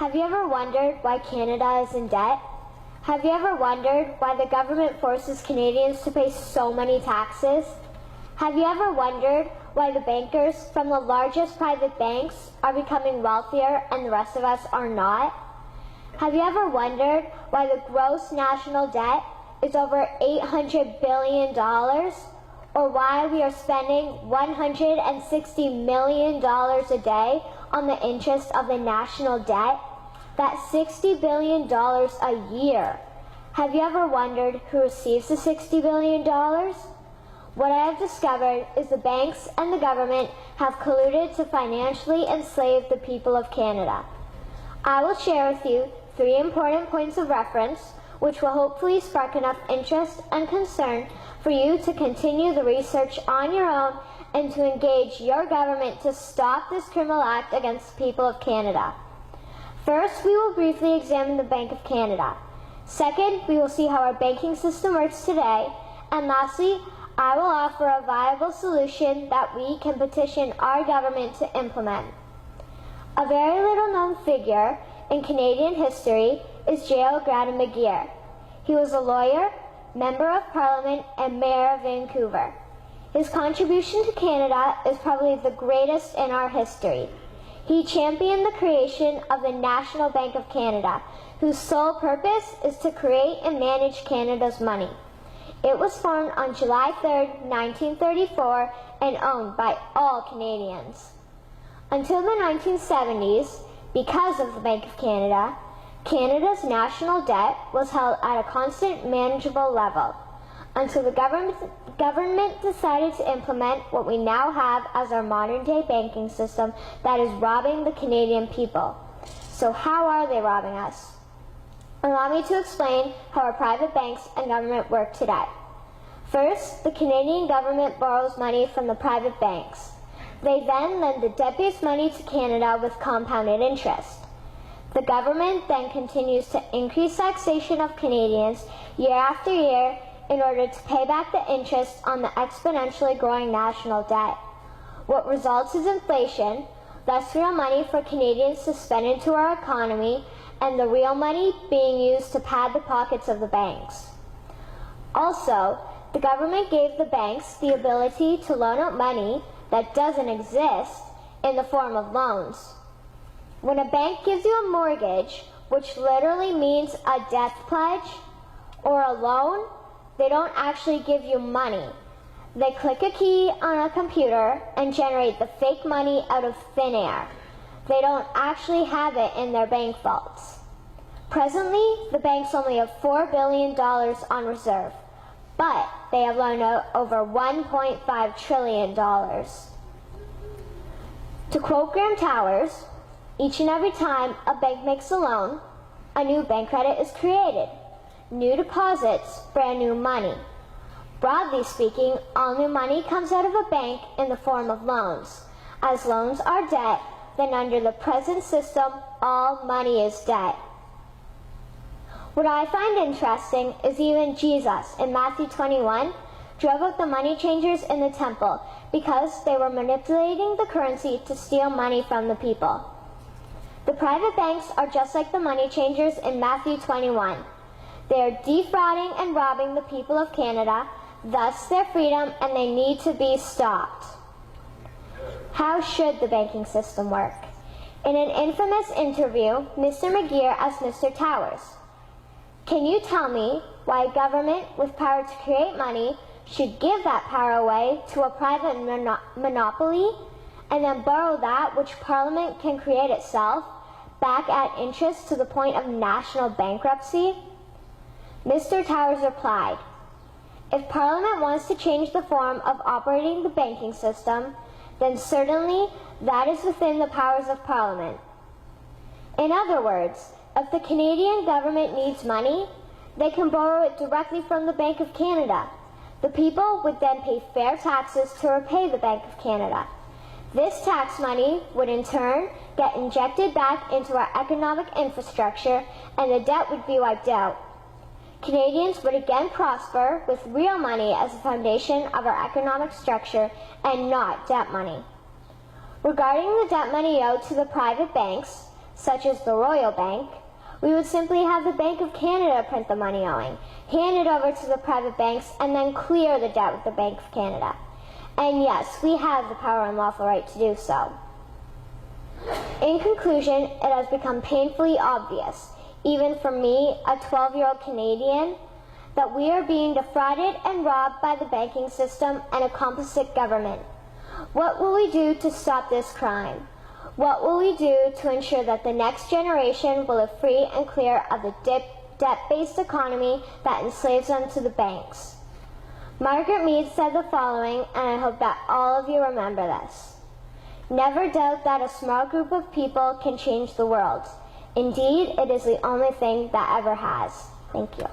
Have you ever wondered why Canada is in debt? Have you ever wondered why the government forces Canadians to pay so many taxes? Have you ever wondered why the bankers from the largest private banks are becoming wealthier and the rest of us are not? Have you ever wondered why the gross national debt is over $800 billion? Or why we are spending $160 million a day on the interest of the national debt? That's $60 billion a year. Have you ever wondered who receives the $60 billion? What I have discovered is the banks and the government have colluded to financially enslave the people of Canada. I will share with you 3 important points of reference which will hopefully spark enough interest and concern for you to continue the research on your own and to engage your government to stop this criminal act against the people of Canada. First, we will briefly examine the Bank of Canada. Second, we will see how our banking system works today. And lastly, I will offer a viable solution that we can petition our government to implement. A very little known figure in Canadian history is J.O. McGeer. He was a lawyer, Member of Parliament, and Mayor of Vancouver. His contribution to Canada is probably the greatest in our history. He championed the creation of the National Bank of Canada, whose sole purpose is to create and manage Canada's money. It was formed on July 3, 1934, and owned by all Canadians. Until the 1970s, because of the Bank of Canada, Canada's national debt was held at a constant, manageable level, until the government decided to implement what we now have as our modern-day banking system that is robbing the Canadian people. So how are they robbing us? Allow me to explain how our private banks and government work today. First, the Canadian government borrows money from the private banks. They then lend the debt-based money to Canada with compounded interest. The government then continues to increase taxation of Canadians year after year in order to pay back the interest on the exponentially growing national debt. What results is inflation, less real money for Canadians to spend into our economy, and the real money being used to pad the pockets of the banks. Also, the government gave the banks the ability to loan out money that doesn't exist in the form of loans. When a bank gives you a mortgage, which literally means a death pledge, or a loan, they don't actually give you money. They click a key on a computer and generate the fake money out of thin air. They don't actually have it in their bank vaults. Presently, the banks only have $4 billion on reserve, but they have loaned out over $1.5 trillion. To quote Graham Towers, each and every time a bank makes a loan, a new bank credit is created. New deposits, brand new money. Broadly speaking, all new money comes out of a bank in the form of loans. As loans are debt, then under the present system, all money is debt. What I find interesting is even Jesus, in Matthew 21, drove out the money changers in the temple because they were manipulating the currency to steal money from the people. The private banks are just like the money changers in Matthew 21. They are defrauding and robbing the people of Canada, thus their freedom, and they need to be stopped. How should the banking system work? In an infamous interview, Mr. McGeer asked Mr. Towers, "Can you tell me why a government with power to create money should give that power away to a private monopoly and then borrow that which Parliament can create itself back at interest to the point of national bankruptcy?" Mr. Towers replied, "If Parliament wants to change the form of operating the banking system, then certainly that is within the powers of Parliament. In other words, if the Canadian government needs money, they can borrow it directly from the Bank of Canada. The people would then pay fair taxes to repay the Bank of Canada. This tax money would in turn get injected back into our economic infrastructure and the debt would be wiped out. Canadians would again prosper with real money as the foundation of our economic structure and not debt money. Regarding the debt money owed to the private banks, such as the Royal Bank, we would simply have the Bank of Canada print the money owing, hand it over to the private banks, and then clear the debt with the Bank of Canada. And yes, we have the power and lawful right to do so. In conclusion, it has become painfully obvious, even for me, a 12-year-old Canadian, that we are being defrauded and robbed by the banking system and a complicit government. What will we do to stop this crime? What will we do to ensure that the next generation will live free and clear of the debt-based economy that enslaves them to the banks? Margaret Mead said the following, and I hope that all of you remember this. Never doubt that a small group of people can change the world. Indeed, it is the only thing that ever has. Thank you.